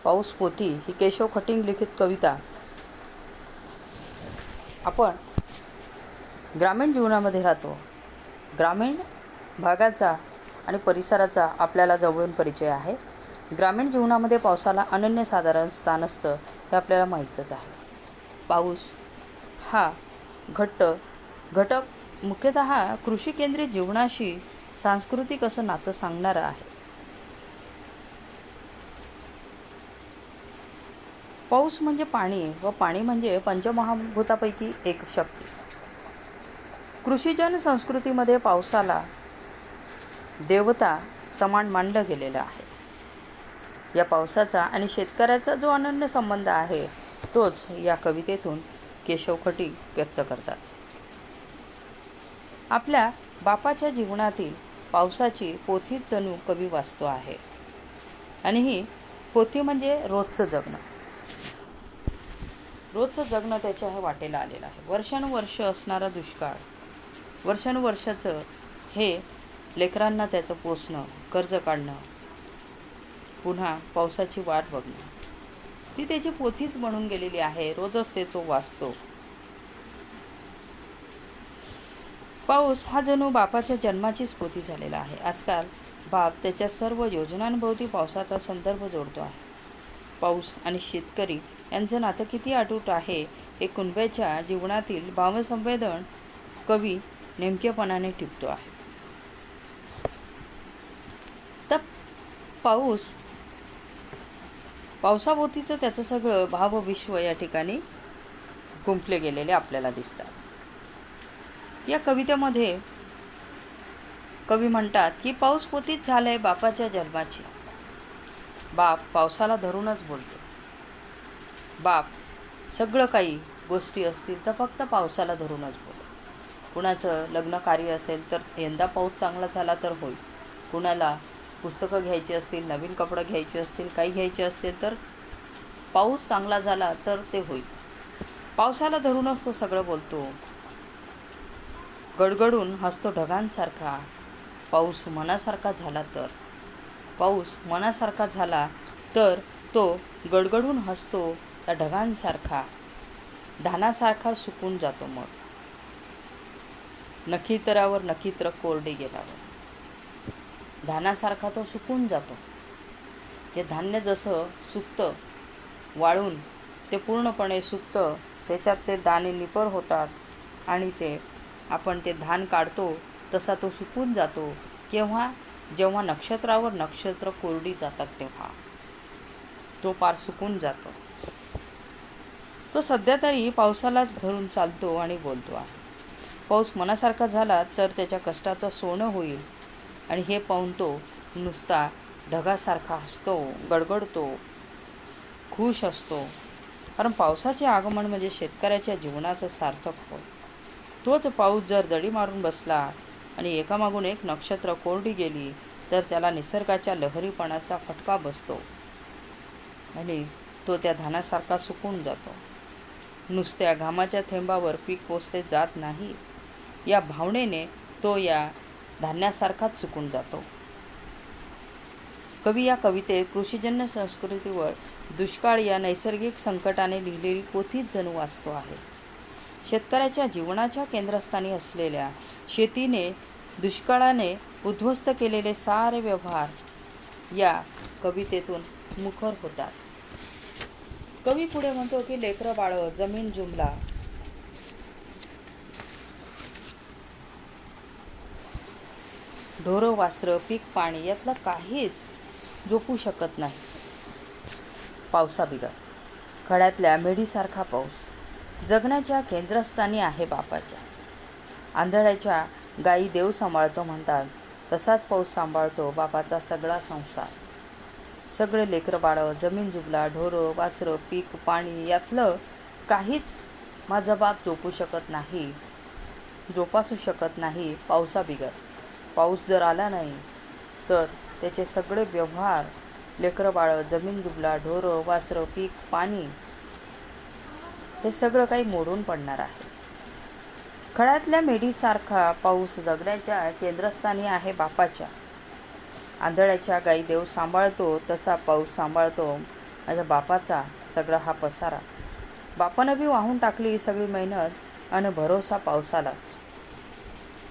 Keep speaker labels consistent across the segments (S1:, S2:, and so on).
S1: पाऊस पोथी ही केशव खटिंग लिखित कविता आपण ग्रामीण जीवनामध्ये राहतो. ग्रामीण भागाचा आणि परिसराचा आपल्याला जवळून परिचय आहे. ग्रामीण जीवनामध्ये पावसाला अनन्यसाधारण स्थान असतं हे आपल्याला माहीतच आहे. पाऊस हा घटक मुख्यतः कृषी केंद्रित जीवनाशी सांस्कृतिक असं नातं सांगणारा आहे. पाऊस म्हणजे पाणी व पाणी म्हणजे पंचमहाभूतापैकी एक शक्ती. कृषीजन संस्कृतीमध्ये पावसाला देवता समान मानलं गेलेलं आहे. या पावसाचा आणि शेतकऱ्याचा जो अनन्य संबंध आहे तोच या कवितेतून केशव खटिक व्यक्त करतात. आपल्या बापाच्या जीवनातील पावसाची पोथीच जणू कवी वाचतो आहे. आणि ही पोथी म्हणजे रोजचं जगणं त्याच्या वाटेला आलेलं आहे. वर्षानुवर्ष असणारा दुष्काळ, वर्षानुवर्षाचं हे लेकरांना त्याचं पोसणं, कर्ज काढणं, पुन्हा पावसाची वाट बघणं, ती त्याची पोथीच बनून गेलेली आहे. रोजच तो वाचतो. पाऊस हा जणू बापाच्या जन्माचीच पोथी झालेला आहे. आजकाल बाप त्याच्या सर्व योजनांभोवती पावसाचा संदर्भ जोडतो आहे. पाऊस आणि शेतकरी यांचं नातं किती अटूट आहे हे कुणब्याच्या जीवनातील भावसंवेदन कवी नेमकेपणाने टिपतो आहे. तर पावसाभोवतीचं त्याचं सगळं भावविश्व या ठिकाणी गुंफले गेलेले आपल्याला दिसतात. या कवितेमध्ये कवी म्हणतात की पाऊस पोथीच झालंय बापाच्या जन्माची. बाप पावसाला धरूनच बोलतो. बाप सगळं काही गोष्टी असतील तर फक्त पावसाला धरूनच बोलतो. कुणाचं लग्न कार्य असेल तर यंदा पाऊस चांगला झाला तर होईल. कुणाला पुस्तकं घ्यायची असतील, नवीन कपडे घ्यायचे असतील, काही घ्यायचे असतील तर पाऊस चांगला झाला तर ते होईल. पावसाला धरूनच तो सगळं बोलतो. गडगडून हसतो ढगांसारखा. पाऊस मनासारखा झाला तर तो गडगडून हसतो त्या ढगांसारखा, धानासारखा सुकून जातो. मग नखित्रावर नखित्र कोरडे गेल्यावर धानासारखा तो सुकून जातो. जे धान्य जसं सुकतं, वाळून ते पूर्णपणे सुकतं, त्याच्यात ते दाणे निपर होतात आणि ते आपण ते धान काढतो तसा तो सुकून जातो. जेव्हा नक्षत्रावर नक्षत्र कोरडी जातात तेव्हा तो पार सुकून जातो. तो सध्या तरी पावसालाच धरून चालतो आणि बोलतो आहे. पाऊस मनासारखा झाला तर त्याच्या कष्टाचं सोनं होईल आणि हे पाहून तो नुसता ढगासारखा हसतो, गडगडतो, खुश असतो. कारण पावसाचे आगमन म्हणजे शेतकऱ्याच्या जीवनाचं सार्थक होय. तोच पाऊस जर दडी मारून बसला आणि एकामागून एक नक्षत्र कोरडी गेली तर त्याला निसर्गाच्या लहरीपणाचा फटका बसतो आणि तो त्या धानासारखा सुकून जातो. नुसत्या घामाच्या थेंबावर पीक पोसले जात नाही या भावनेने तो या धान्यासारखाच सुकून जातो. कवी या कवितेत कृषीजन्य संस्कृतीवर दुष्काळ या नैसर्गिक संकटाने लिहिलेली पोथीच जणू वाचतो आहे. शेतकऱ्याच्या जीवनाच्या केंद्रस्थानी असलेल्या शेतीने दुष्काळाने उद्ध्वस्त केलेले सारे व्यवहार या कवितेतून मुखर होतात. कवी पुढे म्हणतो की लेकरं बाळं, जमीन जुमला, ढोरं वासरं, पीक पाणी यातलं काहीच जोपू शकत नाही पावसाबिगर. खड्यातल्या मेढीसारखा पाऊस जगण्याच्या केंद्रस्थानी आहे बापाच्या. आंधळ्याच्या गायी देव सांभाळतो म्हणतात तसाच पाऊस सांभाळतो बापाचा सगळा संसार. सगळे लेकरं बाळं, जमीन जुबला, ढोरं वासरं, पीक पाणी यातलं काहीच माझा बाप जोपासू शकत नाही पावसाबिगर. पाऊस जर आला नाही तर त्याचे सगळे व्यवहार, लेकरं बाळं, जमीन जुबला, ढोरं वासरं, पीक पाणी हे सगळं काही मोडून पडणार आहे. खड्यातल्या मेढीसारखा पाऊस जगण्याच्या केंद्रस्थानी आहे बापाच्या. आंधळ्याच्या गायी देव सांभाळतो तसा पाऊस सांभाळतो माझ्या बापाचा सगळा हा पसारा. बापानं बी वाहून टाकली सगळी मेहनत आणि भरोसा पावसालाच.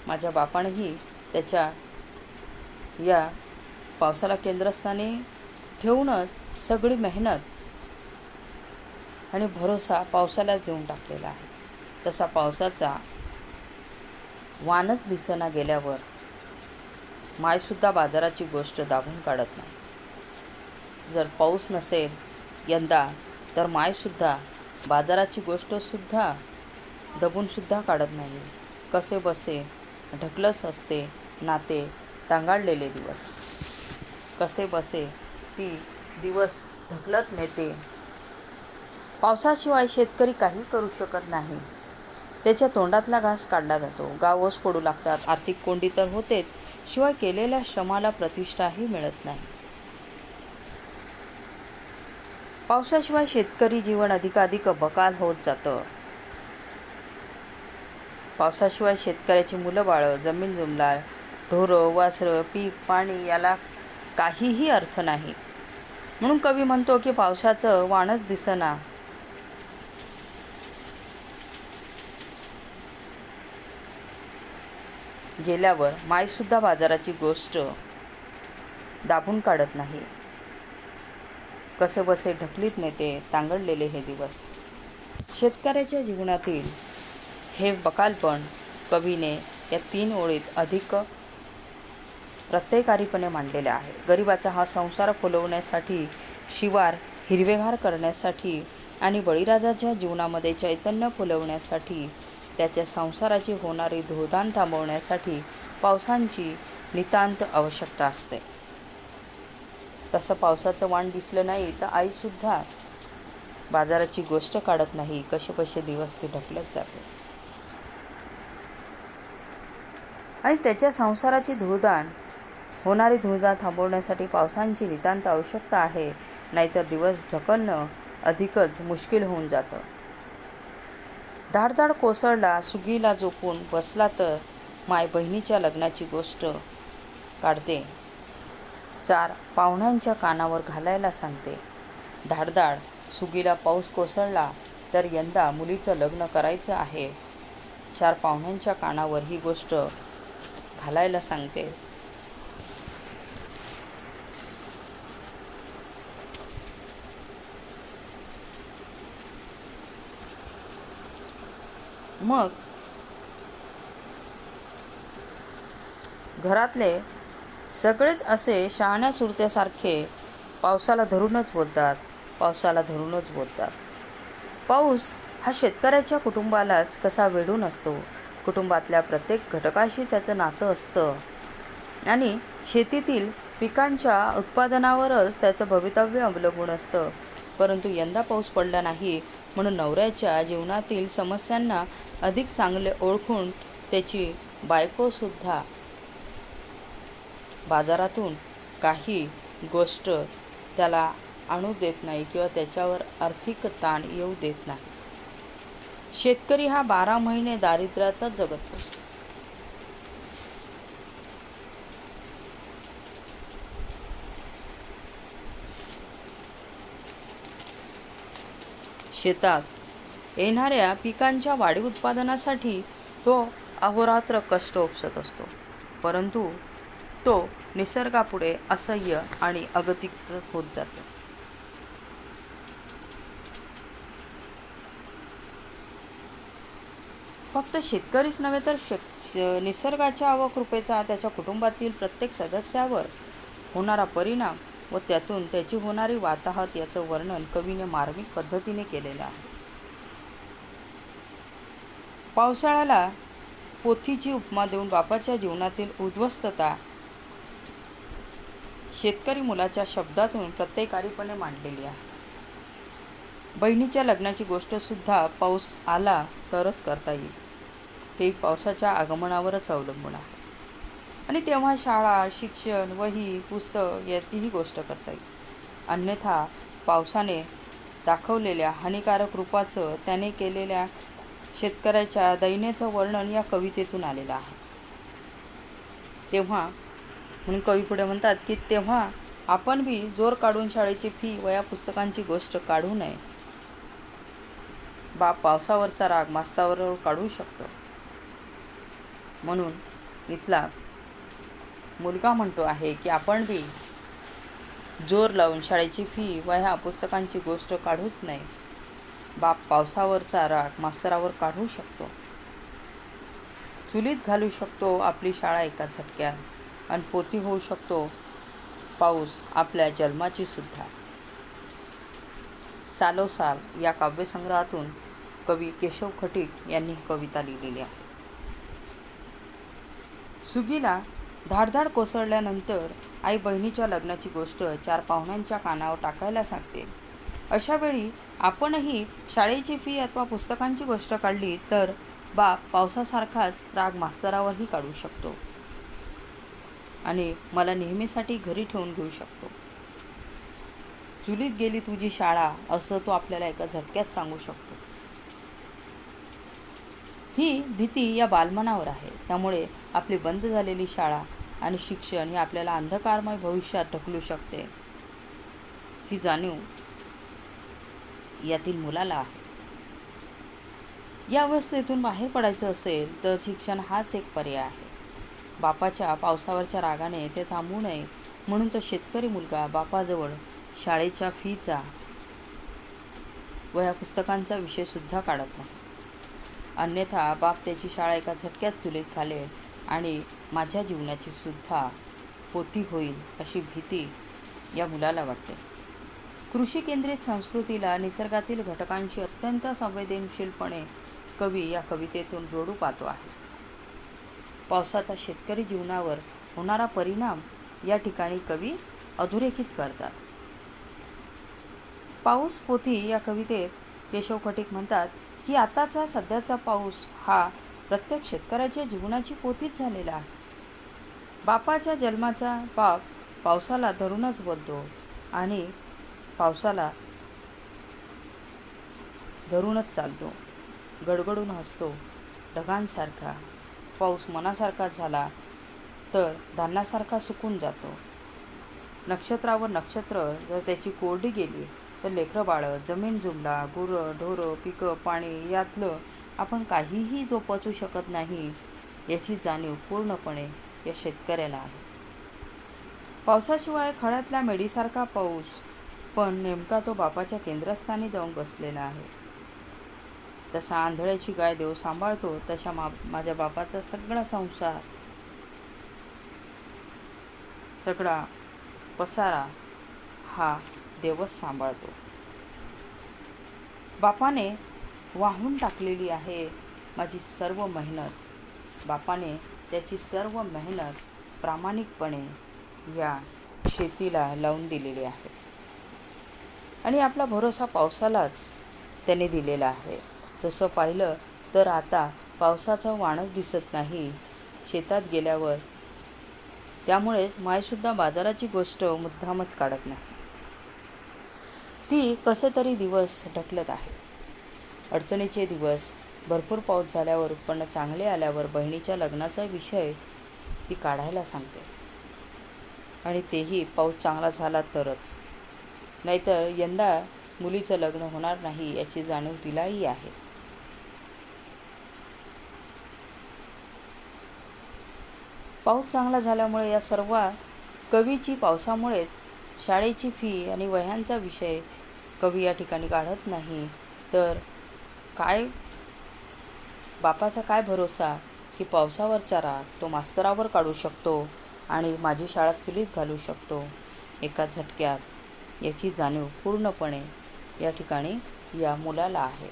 S1: माझ्या बापानंही त्याच्या या पावसाला केंद्रस्थानी ठेवूनच सगळी मेहनत आणि भरोसा पावसालाच देऊन टाकलेला आहे. तसा पावसाचा वानच दिसेना गेल्यावर मायसुद्धा बाजाराची गोष्ट दाबून काढत नाही. जर पाऊस नसेल यंदा तर मायसुद्धा बाजाराची गोष्टसुद्धा दबूनसुद्धा काढत नाही. कसे बसे ढकलत असते नाते तांगाळलेले दिवस. कसे बसे ती दिवस ढकलत नेते. पावसाशिवाय शेतकरी काही करू शकत नाही. त्याच्या तोंडातला घास काढला जातो. गाव ओस पडू लागतात. आर्थिक कोंडी तर होतेच, शिवाय केलेल्या श्रमाला प्रतिष्ठाही मिळत नाही. पावसाशिवाय शेतकरी जीवन अधिकाधिक बकाल होत जातं. पावसाशिवाय शेतकऱ्याची मुलं बाळं, जमीन जुमला, ढोरं वासरं, पीक पाणी याला काहीही अर्थ नाही. म्हणून कवी म्हणतो की पावसाचं वाणच दिसना गेल्यावर मायसुद्धा बाजाराची गोष्ट दाबून काढत नाही. कसे बसे ढकलीत नेते तांगडलेले हे दिवस. शेतकऱ्याच्या जीवनातील हे बकालपण कवीने या 3 ओळीत अधिक प्रत्ययकारीपणे मांडलेले आहे. गरिबाचा हा संसार फुलवण्यासाठी, शिवार हिरवेगार करण्यासाठी आणि बळीराजाच्या जीवनामध्ये चैतन्य फुलवण्यासाठी, त्याच्या संसाराची होणारी धुळधाण थांबवण्यासाठी पावसांची नितांत आवश्यकता असते. तसं पावसाचं वाण दिसलं नाही तर आईसुद्धा बाजाराची गोष्ट काढत नाही. कसे दिवस ती ढकलत जाते आणि त्याच्या संसाराची होणारी धुळधाण थांबवण्यासाठी पावसांची नितांत आवश्यकता आहे. नाहीतर दिवस ढकलणं अधिकच मुश्किल होऊन जातं. धाडधाड कोसळला, सुगीला जोपून बसला तर माय बहिणीच्या लग्नाची गोष्ट काढते. 4 पाहुण्यांच्या कानावर घालायला सांगते. धाडधाड सुगीला पाऊस कोसळला तर यंदा मुलीचं लग्न करायचं आहे. 4 पाहुण्यांच्या कानावर ही गोष्ट घालायला सांगते. मग घरातले सगळेच असे शहाण्या सुरत्यासारखे पावसाला धरूनच बोलतात. पाऊस हा शेतकऱ्याच्या कुटुंबालाच कसा वेढून असतो. कुटुंबातल्या प्रत्येक घटकाशी त्याचं नातं असतं आणि शेतीतील पिकांच्या उत्पादनावरच त्याचं भवितव्य अवलंबून असतं. परंतु यंदा पाऊस पडला नाही म्हणून नवऱ्याच्या जीवनातील समस्यांना अधिक चांगले ओळखून त्याची बायकोसुद्धा बाजारातून काही गोष्ट त्याला आणू देत नाही किंवा त्याच्यावर आर्थिक ताण येऊ देत नाही. शेतकरी हा 12 महिने दारिद्र्यातच जगत असतो. शेतात येणाऱ्या पिकांच्या वाढीव उत्पादनासाठी तो अहोरात्र कष्ट उपसत असतो. परंतु तो निसर्गापुढे असह्य आणि अगतिक होत जातो. फक्त शेतकरीच नव्हे तर निसर्गाच्या व कृपेचा त्याच्या कुटुंबातील प्रत्येक सदस्यावर होणारा परिणाम व त्यातून त्याची होणारी वाताहत याचं वर्णन कवीने मार्मिक पद्धतीने केलेलं आहे. पावसाळ्याला पोथीची उपमा देऊन बापाच्या जीवनातील उद्ध्वस्तता शेतकरी मुलाच्या शब्दातून प्रत्ययकारीपणे मांडलेली आहे. बहिणीच्या लग्नाची गोष्ट सुद्धा पाऊस आला तरच करता येईल. ते पावसाच्या आगमनावरच अवलंबून आहे आणि तेव्हा शाळा, शिक्षण, वही, पुस्तक याचीही गोष्ट करता येईल. अन्यथा पावसाने दाखवलेल्या हानिकारक रूपाचं, त्याने केलेल्या शेतकऱ्याच्या दैन्याचं वर्णन या कवितेतून आलेलं आहे. तेव्हा म्हणून कवी पुढे म्हणतात की तेव्हा आपण बी जोर काढून शाळेची फी वया पुस्तकांची गोष्ट काढू नये. बाप पावसावरचा राग मास्तरावर काढू शकतो. म्हणून इथला मुलगा म्हणतो आहे की आपण बी जोर लावून शाळेची फी वह्या पुस्तकांची गोष्ट काढूच नाही. बाप पावसावरचा राग मास्तरावर काढू शकतो. चुलीत घालू शकतो आपली शाळा एका झटक्यात आणि पोती होऊ शकतो पाऊस आपल्या जन्माची सुद्धा. सालोसाल या काव्यसंग्रहातून कवी केशव खटीक यांनी कविता लिहिलेली आहे. सुगीला धाडधाड कोसळल्यानंतर आई बहिणीच्या लग्नाची गोष्ट 4 पाहुण्यांच्या कानावर टाकायला सांगते. अशा वेळी आपणही शाळेची फी अथवा पुस्तकांची गोष्ट काढली तर बाप पावसासारखाच राग मास्तरावरही काढू शकतो आणि मला नेहमीसाठी घरी ठेवून घेऊ शकतो. चुलीत गेली तुझी शाळा असं तो आपल्याला एका झटक्यात सांगू शकतो. ही भीती या बालमनावर आहे. त्यामुळे आपली बंद झालेली शाळा आणि शिक्षण हे आपल्याला अंधकारमय भविष्यात ढकलू शकते. ही जाणीव यातील मुलाला आहे. या अवस्थेतून बाहेर पडायचं असेल तर शिक्षण हाच एक पर्याय आहे. बापाच्या पावसावरच्या रागाने ते थांबू नये म्हणून तो शेतकरी मुलगा बापाजवळ शाळेच्या फीचा वह्या पुस्तकांचा विषय सुद्धा काढत नाही. अन्यथा बाप त्याची शाळा एका झटक्यात चुलीत घालेल आणि माझ्या जीवनाची सुद्धा पोती होईल अशी भीती या मुलाला वाटते. कृषी केंद्रित संस्कृतीला निसर्गातील घटकांशी अत्यंत संवेदनशीलपणे कवी या कवितेतून जोडू पाहतो आहे. पावसाचा शेतकरी जीवनावर होणारा परिणाम या ठिकाणी कवी अधोरेखित करतात. पाऊस पोथी या कवितेत केशव खटीक म्हणतात की आताचा सध्याचा पाऊस हा प्रत्येक शेतकऱ्याच्या जीवनाची पोथीच झालेला आहे. बापाच्या जन्माचा बाप पावसाला धरूनच बोलतो आणि पावसाला धरूनच चालतो. गडगडून हसतो ढगांसारखा. पाऊस मनासारखा झाला तर धान्यासारखा सुकून जातो. नक्षत्रावर नक्षत्र जर त्याची कोरडी गेली तर लेकरं बाळं, जमीन जुमला, गुरं ढोरं, पिकं पाणी यातलं आपण काहीही जोपासू शकत नाही याची जाणीव पूर्णपणे या शेतकऱ्याला आहे. पावसाशिवाय खळ्यातल्या मेढीसारखा पाऊस, पण नेमका तो बापाच्या केंद्रस्थानी जाऊन बसलेला आहे. तसा आंधळ्याची गाय देव सांभाळतो तशा माझ्या बापाचा सगळा संसार, सगळा पसारा हा देवच सांभाळतो. बापाने वाहून टाकलेली आहे माझी सर्व मेहनत. बापाने त्याची सर्व मेहनत प्रामाणिकपणे या शेतीला लावून दिलेली आहे आणि आपला भरोसा पावसालाच त्याने दिलेला आहे. तसं पाहिलं तर आता पावसाचा वाणच दिसत नाही शेतात गेल्यावर. त्यामुळेच मायसुद्धा बाजाराची गोष्ट मुद्दामच काढत नाही. ती कसे तरी दिवस ढकलत आहे. अडचणीचे दिवस, भरपूर पाऊस झाल्यावर, उत्पन्न चांगले आल्यावर बहिणीच्या लग्नाचा विषय ती काढायला सांगते आणि तेही पाऊस चांगला झाला तरच. नाहीतर यंदा मुलीचं लग्न होणार नाही याची जाणीव तिलाही आहे. पाऊस चांगला झाल्यामुळे या सर्व कवीची पावसामुळेच शाळेची फी आणि वह्यांचा विषय कवी या ठिकाणी काढत नाही. तर काय बापाचा काय भरोसा की पावसावरचा राग तो मास्तरावर काढू शकतो आणि माझी शाळा चुलीत घालू शकतो एका झटक्यात याची जाणीव पूर्णपणे या ठिकाणी या मुलाला आहे.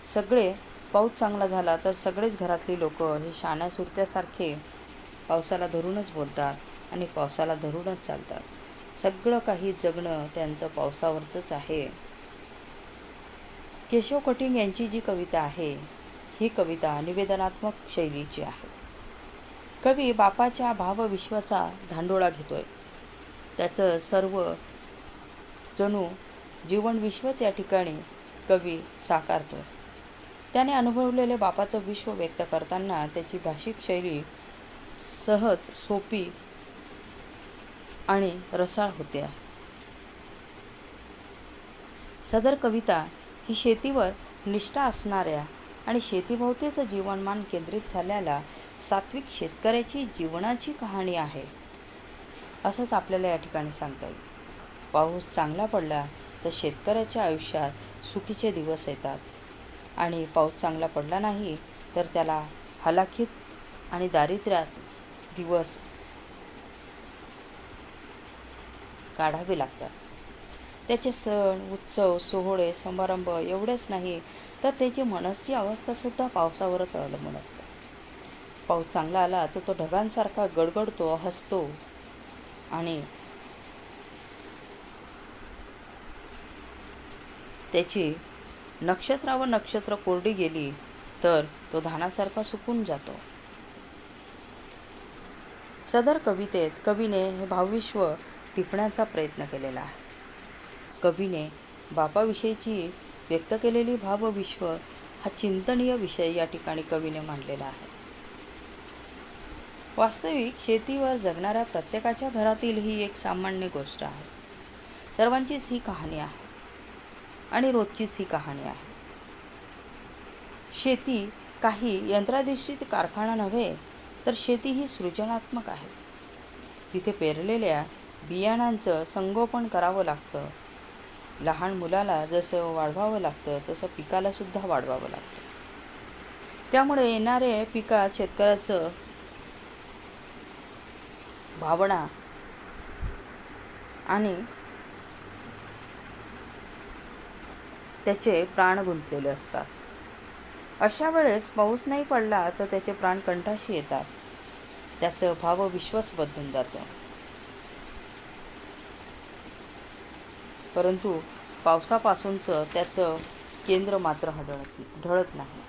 S1: सगळे पाऊस चांगला झाला तर सगळेच घरातली लोक हे शाण्या सुरत्यासारखे पावसाला धरूनच बोलतात आणि पावसाला धरूनच चालतात. सगळं काही जगणं त्यांचं पावसावरचंच आहे. केशव खटीक यांची जी कविता आहे ही कविता निवेदनात्मक शैलीची आहे. कवी बापाच्या भावविश्वाचा धांडोळा घेतोय. त्याचं सर्व जणू जीवनविश्वच या ठिकाणी कवी साकारतोय. त्याने अनुभवलेले बापाचं विश्व व्यक्त करताना त्याची भाषिक शैली सहज, सोपी आणि रसाळ होते आहे. सदर कविता ही शेतीवर निष्ठा असणाऱ्या आणि शेतीभोवतीचं जीवनमान केंद्रित झालेल्या सात्विक शेतकऱ्याची जीवनाची कहाणी आहे, असंच आपल्याला या ठिकाणी सांगता येईल. पाऊस चांगला पडला तर शेतकऱ्याच्या आयुष्यात सुखीचे दिवस येतात, आणि पाऊस चांगला पडला नाही तर त्याला हलाखीत आणि दारिद्र्यात दिवस काढावे लागतात. त्याचे सण, उत्सव, सोहळे, समारंभ एवढेच नाही तर त्याची मनस्वी अवस्थासुद्धा पावसावरच अवलंबून असते. पाऊस चांगला आला तर तो ढगांसारखा गडगडतो, हसतो, आणि त्याची नक्षत्रावर नक्षत्र कोरडी गेली तर तो धानासारखा सुकून जातो. सदर कवितेत कवीने हे भावविश्व टिपण्याचा प्रयत्न केलेला आहे. कवीने बापाविषयीची व्यक्त केलेली भावविश्व हा चिंतनीय विषय या ठिकाणी कवीने मांडलेला आहे. वास्तविक शेतीवर जगणाऱ्या प्रत्येकाच्या घरातील ही एक सामान्य गोष्ट आहे. सर्वांचीच ही कहाणी आहे आणि रोजचीच ही कहाणी आहे. शेती काही यंत्राधिष्ठित कारखाना नव्हे तर शेती ही सृजनात्मक आहे. तिथे पेरलेल्या बियाणांचं संगोपन करावं लागतं. लहान मुलाला जसं वाढवावं लागतं तसं पिकालासुद्धा वाढवावं लागतं. त्यामुळे येणारे पिकात शेतकऱ्याचं भावना आणि त्याचे प्राण गुंतलेले असतात. अशा वेळेस पाऊस नाही पडला तर त्याचे प्राण कंठाशी येतात. त्याचं भावविश्वच बदलून जातं. परंतु पावसापासूनचं त्याचं केंद्र मात्र ढळत नाही.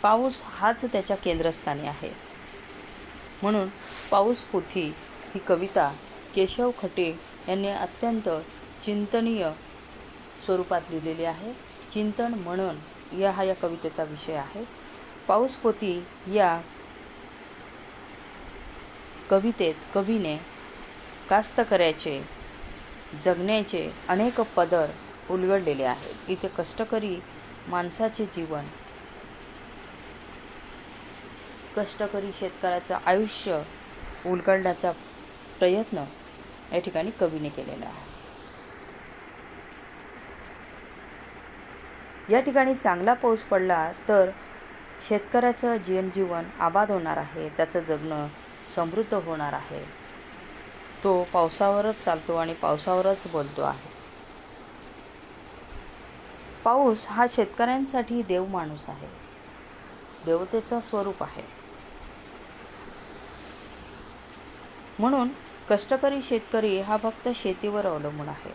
S1: पाऊस हाच त्याच्या केंद्रस्थानी आहे. म्हणून पाऊस पोथी ही कविता केशव खटे यांनी अत्यंत चिंतनीय स्वरूपात लिहिलेली आहे. चिंतन मनन या कवितेचा विषय आहे. पाऊस पोथी या कवितेत कवीने कास्तकऱ्याचे जगण्याचे अनेक पदर उलगडलेले आहेत. इथे कष्टकरी माणसाचे जीवन, कष्टकरी शेतकऱ्याचं आयुष्य उलगडण्याचा प्रयत्न या ठिकाणी कवीने केलेला आहे. या ठिकाणी चांगला पाऊस पडला तर शेतकऱ्याचं जनजीवन आबाद होणार आहे. त्याचं जगणं समृद्ध होणार आहे. तो पावसावरच चालतो आणि पावसावरच बोलतो आहे. पाऊस हा शेतकऱ्यांसाठी देव माणूस आहे, देवतेचं स्वरूप आहे. म्हणून कष्टकरी शेतकरी हा फक्त शेतीवर अवलंबून आहे.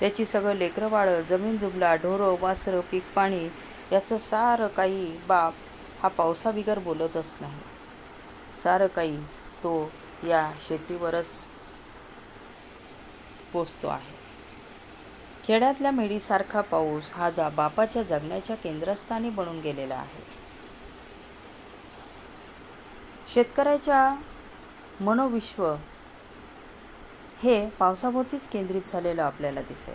S1: त्याची सगळं लेकरं बाळं, जमीन जुबला, ढोरं वासरं, पीक पाणी याचं सारं काही बाप हा पावसाबिगर बोलतच नाही. सारं काही तो या शेतीवरच पोचतो आहे. खेड्यातल्या मेढीसारखा पाऊस हा बापाच्या जगण्याच्या केंद्रस्थानी बनून गेलेला आहे. शेतकऱ्याच्या मनोविश्व हे पावसाभोवतीच केंद्रित झालेलं आपल्याला दिसेल.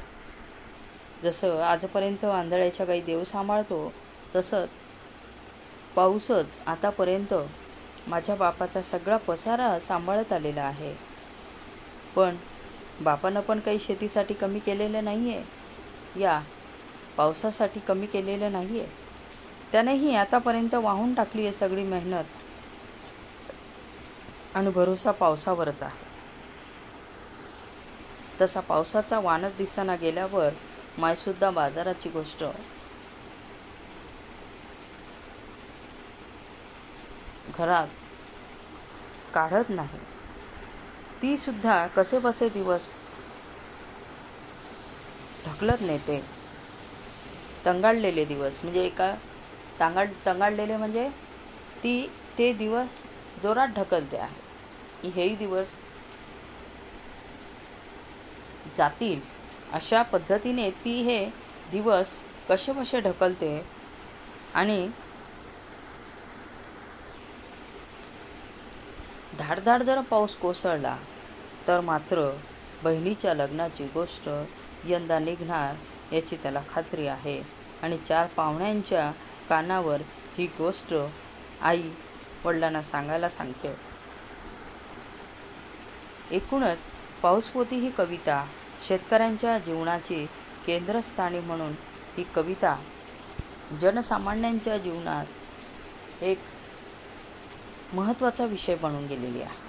S1: जसं आजपर्यंत आंधळ्याच्या गाई देव सांभाळतो तसंच पाऊसच आतापर्यंत माझ्या बापाचा सगळा पसारा सांभाळत आलेला आहे. पण बापानं पण काही शेतीसाठी कमी केलेलं नाही आहे, या पावसासाठी कमी केलेलं नाही आहे. त्यानेही आतापर्यंत वाहून टाकली आहे सगळी मेहनत आणि भरोसा पावसावरच आहे. तसा पावसाचा वानच दिसाना गेल्यावर मायसुद्धा बाजाराची गोष्ट घरात काढत नाही. ती सुद्धा कसेबसे दिवस ढकलत नेते. तंगाळलेले दिवस म्हणजे तंगाळलेले म्हणजे ते दिवस जोरात ढकलते आहे. हेही दिवस जातील अशा पद्धतीने ती हे दिवस कसेबसे ढकलते आणि धाडधाड जर पाऊस कोसळला तर मात्र बहिणीच्या लग्नाची गोष्ट यंदा निघणार याची त्याला खात्री आहे. आणि 4 पाहुण्यांच्या कानावर ही गोष्ट आई वडिलांना सांगायला सांगते. एकूणच पाऊसपोती ही कविता शेतकऱ्यांच्या जीवनाची केंद्रस्थानी म्हणून ही कविता जनसामान्यांच्या जीवनात एक महत्त्वाचा विषय बनून गेलेली आहे.